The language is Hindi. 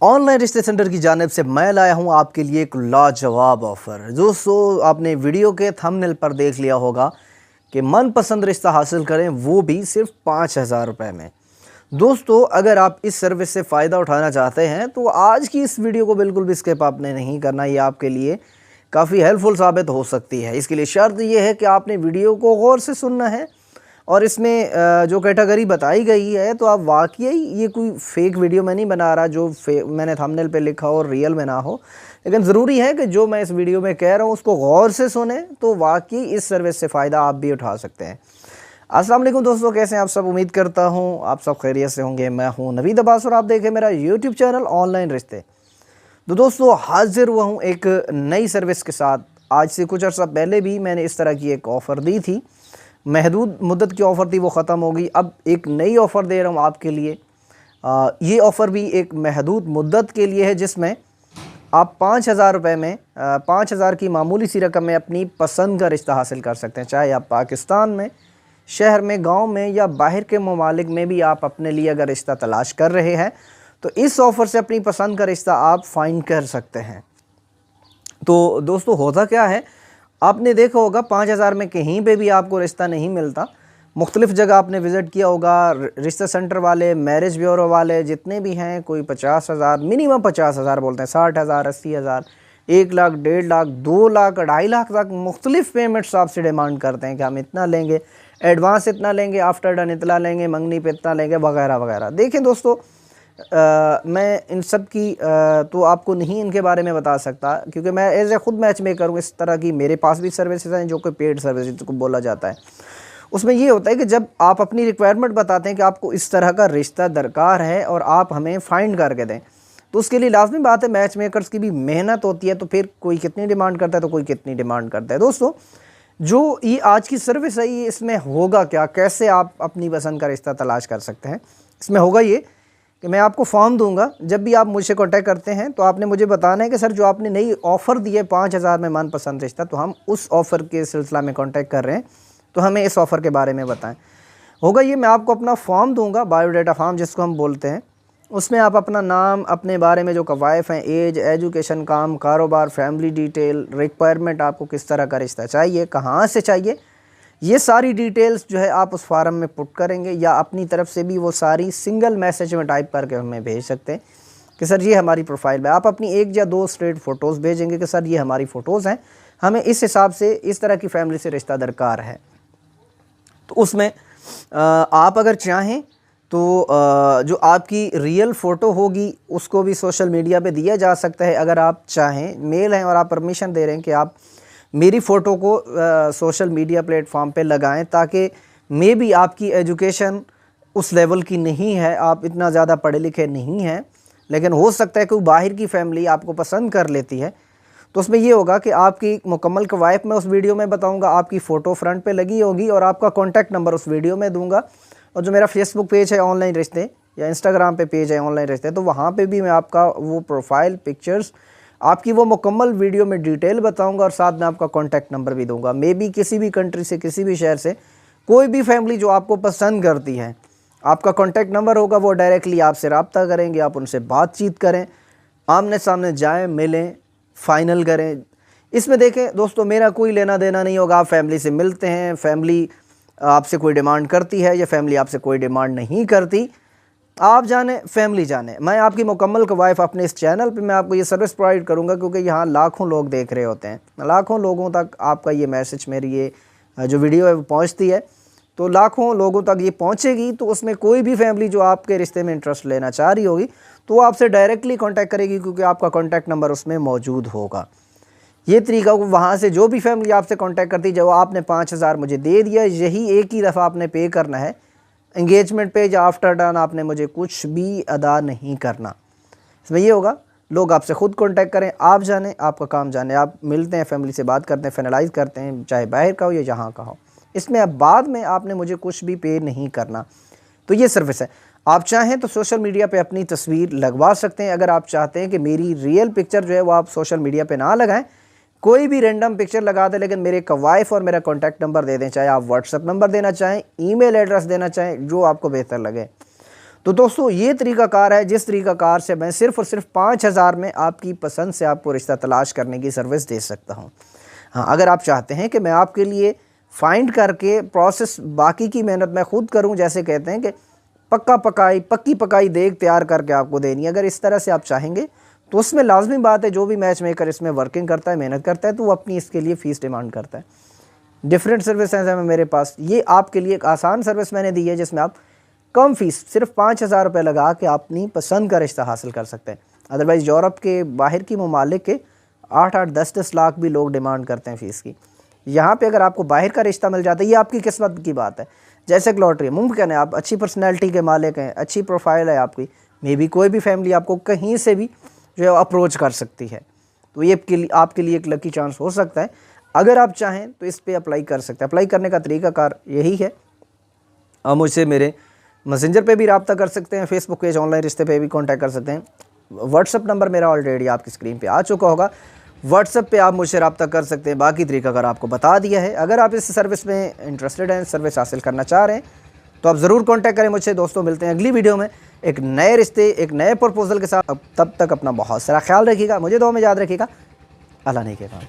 ऑनलाइन रिश्ते सेंटर की जानिब से मैं लाया हूं आपके लिए एक लाजवाब ऑफ़र। दोस्तों, आपने वीडियो के थंबनेल पर देख लिया होगा कि मनपसंद रिश्ता हासिल करें, वो भी सिर्फ 5,000 रुपये में। दोस्तों, अगर आप इस सर्विस से फ़ायदा उठाना चाहते हैं तो आज की इस वीडियो को बिल्कुल भी स्किप आपने नहीं करना। ये आपके लिए काफ़ी हेल्पफुल साबित हो सकती है। इसके लिए शर्त ये है कि आपने वीडियो को गौर से सुनना है और इसमें जो कैटेगरी बताई गई है तो आप वाकई ये कोई फेक वीडियो मैं नहीं बना रहा जो मैंने थंबनेल पे लिखा हो और रियल में ना हो, लेकिन ज़रूरी है कि जो मैं इस वीडियो में कह रहा हूँ उसको गौर से सुने तो वाकई इस सर्विस से फ़ायदा आप भी उठा सकते हैं। अस्सलाम वालेकुम दोस्तों, कैसे हैं आप सब? उम्मीद करता हूँ आप सब खैरियत से होंगे। मैं हूँ नवीद अब्बास और आप देखें मेरा यूट्यूब चैनल ऑनलाइन रिश्ते। तो दोस्तों, हाजिर हुआ हूँ एक नई सर्विस के साथ। आज से कुछ अर्सा पहले भी मैंने इस तरह की एक ऑफ़र दी थी, महदूद मुद्दत की ऑफ़र थी, वो ख़त्म हो गई। अब एक नई ऑफ़र दे रहा हूँ आपके लिए। ये ऑफ़र भी एक महदूद मुद्दत के लिए है, जिसमें आप 5,000 रुपये में 5,000 की मामूली सी रकम में अपनी पसंद का रिश्ता हासिल कर सकते हैं। चाहे आप पाकिस्तान में, शहर में, गांव में या बाहर के ममालिक में भी आप अपने लिए अगर रिश्ता तलाश कर रहे हैं तो इस ऑफ़र से अपनी पसंद का रिश्ता आप फाइंड कर सकते हैं। तो दोस्तों, होता क्या है, आपने देखा होगा 5,000 में कहीं पे भी आपको रिश्ता नहीं मिलता। मुख्तलिफ़ जगह आपने विज़िट किया होगा, रिश्ता सेंटर वाले, मैरिज ब्यूरो वाले जितने भी हैं, कोई 50,000 मिनिमम 50,000 बोलते हैं, 60,000, 80,000, 1 लाख, 1.5 लाख, 2 लाख, 2.5 लाख तक मुख्तलिफ़ पेमेंट्स आपसे डिमांड करते हैं कि हम इतना लेंगे, एडवांस इतना लेंगे, आफ्टर डन इतना लेंगे, मंगनी पे इतना लेंगे, वगैरह वगैरह। देखें दोस्तों, मैं इन सब की तो आपको नहीं इनके बारे में बता सकता, क्योंकि मैं एज ए ख़ुद मैच मेकर हूँ। इस तरह की मेरे पास भी सर्विसेज हैं जो कि पेड सर्विस जिसको बोला जाता है। उसमें ये होता है कि जब आप अपनी रिक्वायरमेंट बताते हैं कि आपको इस तरह का रिश्ता दरकार है और आप हमें फाइंड करके दें, तो उसके लिए लाजमी बात है मैच मेकर्स की भी मेहनत होती है। तो फिर कोई कितनी डिमांड करता है तो कोई कितनी डिमांड करता है। दोस्तों, जो ये आज की सर्विस है, ये इसमें होगा क्या, कैसे आप अपनी पसंद का रिश्ता तलाश कर सकते हैं। इसमें होगा ये कि मैं आपको फॉर्म दूंगा। जब भी आप मुझसे कांटेक्ट करते हैं तो आपने मुझे बताना है कि सर, जो आपने नई ऑफ़र दी है 5,000 में मनपसंद रिश्ता, तो हम उस ऑफ़र के सिलसिला में कांटेक्ट कर रहे हैं, तो हमें इस ऑफ़र के बारे में बताएं। होगा ये, मैं आपको अपना फॉर्म दूंगा, बायोडाटा फॉर्म जिसको हम बोलते हैं। उसमें आप अपना नाम, अपने बारे में जो कवायफ हैं, एज, एजुकेशन, काम, कारोबार, फैमिली डिटेल, रिक्वायरमेंट, आपको किस तरह का रिश्ता चाहिए, कहाँ से चाहिए, ये सारी डिटेल्स जो है आप उस फार्म में पुट करेंगे, या अपनी तरफ से भी वो सारी सिंगल मैसेज में टाइप करके हमें भेज सकते हैं कि सर ये हमारी प्रोफाइल है। आप अपनी 1 या 2 स्ट्रेट फ़ोटोज़ भेजेंगे कि सर ये हमारी फ़ोटोज़ हैं, हमें इस हिसाब से इस तरह की फैमिली से रिश्ता दरकार है। तो उसमें आप अगर चाहें तो जो आपकी रियल फ़ोटो होगी उसको भी सोशल मीडिया पे दिया जा सकता है। अगर आप चाहें, मेल हैं और आप परमिशन दे रहे हैं कि आप मेरी फ़ोटो को सोशल मीडिया प्लेटफॉर्म पे लगाएं, ताकि मे भी आपकी एजुकेशन उस लेवल की नहीं है, आप इतना ज़्यादा पढ़े लिखे नहीं हैं, लेकिन हो सकता है कि बाहर की फैमिली आपको पसंद कर लेती है। तो उसमें ये होगा कि आपकी मुकम्मल कवायद मैं उस वीडियो में बताऊंगा, आपकी फ़ोटो फ्रंट पे लगी होगी और आपका कॉन्टैक्ट नंबर उस वीडियो में दूंगा। और जो मेरा फेसबुक पेज है ऑनलाइन रिश्ते, या इंस्टाग्राम पे पेज है ऑनलाइन रिश्ते, तो वहाँ पे भी मैं आपका वो प्रोफाइल पिक्चर्स, आपकी वो मुकम्मल वीडियो में डिटेल बताऊंगा और साथ में आपका कॉन्टैक्ट नंबर भी दूंगा। मे बी किसी भी कंट्री से, किसी भी शहर से कोई भी फैमिली जो आपको पसंद करती है, आपका कॉन्टैक्ट नंबर होगा, वो डायरेक्टली आपसे रब्ता करेंगे, आप उनसे बातचीत करें, आमने सामने जाएं, मिलें, फ़ाइनल करें। इसमें देखें दोस्तों, मेरा कोई लेना देना नहीं होगा। आप फैमिली से मिलते हैं, फैमिली आपसे कोई डिमांड करती है या फैमिली आपसे कोई डिमांड नहीं करती, आप जाने, फैमिली जाने। मैं आपकी मुकम्मल कवायफ अपने इस चैनल पे मैं आपको ये सर्विस प्रोवाइड करूँगा, क्योंकि यहाँ लाखों लोग देख रहे होते हैं, लाखों लोगों तक आपका ये मैसेज, मेरी ये जो वीडियो है वो पहुँचती है। तो लाखों लोगों तक ये पहुँचेगी, तो उसमें कोई भी फैमिली जो आपके रिश्ते में इंटरेस्ट लेना चाह रही होगी तो वो आपसे डायरेक्टली कॉन्टैक्ट करेगी, क्योंकि आपका कॉन्टैक्ट नंबर उसमें मौजूद होगा। ये तरीका, वहाँ से जो भी फैमिली आपसे कांटेक्ट करती है, जब आपने 5,000 मुझे दे दिया, यही एक ही दफ़ा आपने पे करना है। एंगेजमेंट पे या आफ्टर डन आपने मुझे कुछ भी अदा नहीं करना। इसमें ये होगा, लोग आपसे ख़ुद कांटेक्ट करें, आप जाने, आपका काम जाने, आप मिलते हैं, फैमिली से बात करते हैं, फाइनलाइज़ करते हैं, चाहे बाहर का हो या यहाँ का हो। इसमें अब बाद में आपने मुझे कुछ भी पे नहीं करना। तो ये सर्विस है। आप चाहें तो सोशल मीडिया पे अपनी तस्वीर लगवा सकते हैं। अगर आप चाहते हैं कि मेरी रियल पिक्चर जो है वो आप सोशल मीडिया पे ना लगाएं, कोई भी रैंडम पिक्चर लगा दें, लेकिन मेरे कवायफ और मेरा कॉन्टैक्ट नंबर दे दें, चाहे आप व्हाट्सएप नंबर देना चाहें, ईमेल एड्रेस देना चाहें, जो आपको बेहतर लगे। तो दोस्तों ये तरीक़ाकार है जिस तरीक़ाकार से मैं सिर्फ़ और सिर्फ 5,000 में आपकी पसंद से आपको रिश्ता तलाश करने की सर्विस दे सकता हूँ। हाँ, अगर आप चाहते हैं कि मैं आपके लिए फाइंड करके प्रोसेस बाकी की मेहनत मैं खुद करूँ, जैसे कहते हैं कि पक्की पकाई देग तैयार करके आपको देनी है, अगर इस तरह से आप चाहेंगे तो उसमें लाजमी बात है जो भी मैच मेकर इसमें वर्किंग करता है, मेहनत करता है, तो वो अपनी इसके लिए फ़ीस डिमांड करता है। डिफरेंट सर्विस हैं मेरे पास। ये आपके लिए एक आसान सर्विस मैंने दी है जिसमें आप कम फ़ीस सिर्फ 5,000 रुपये लगा के अपनी पसंद का रिश्ता हासिल कर सकते हैं। अदरवाइज़ यूरोप के बाहर की ममालिक के 8-8 10-10 लाख भी लोग डिमांड करते हैं फ़ीस की। यहाँ पे अगर आपको बाहर का रिश्ता मिल जाता है, ये आपकी किस्मत की बात है। जैसे एक लॉटरी मुमकिन है, आप अच्छी पर्सनैलिटी के मालिक हैं, अच्छी प्रोफाइल है आपकी, मे बी कोई भी फैमिली आपको कहीं से भी जो है अप्रोच कर सकती है, तो ये आपके लिए एक लकी चांस हो सकता है। अगर आप चाहें तो इस पे अप्लाई कर सकते हैं। अप्लाई करने का तरीक़ाकार यही है, आप मुझसे मेरे मैसेंजर पे भी रब्ता कर सकते हैं, फेसबुक पेज ऑनलाइन रिश्ते पे भी कांटेक्ट कर सकते हैं। व्हाट्सअप नंबर मेरा ऑलरेडी आपकी स्क्रीन पे आ चुका होगा, व्हाट्सअप पे आप मुझसे रब्ता कर सकते हैं। बाकी तरीक़ाकार आपको बता दिया है। अगर आप इस सर्विस में इंटरेस्टेड हैं, सर्विस हासिल करना चाह रहे हैं, तो आप ज़रूर कॉन्टैक्ट करें मुझसे। दोस्तों मिलते हैं अगली वीडियो में एक नए रिश्ते, एक नए प्रपोजल के साथ। तब तक अपना बहुत सारा ख्याल रखिएगा, मुझे दुआ में याद रखिएगा। अल्लाह ने के काम।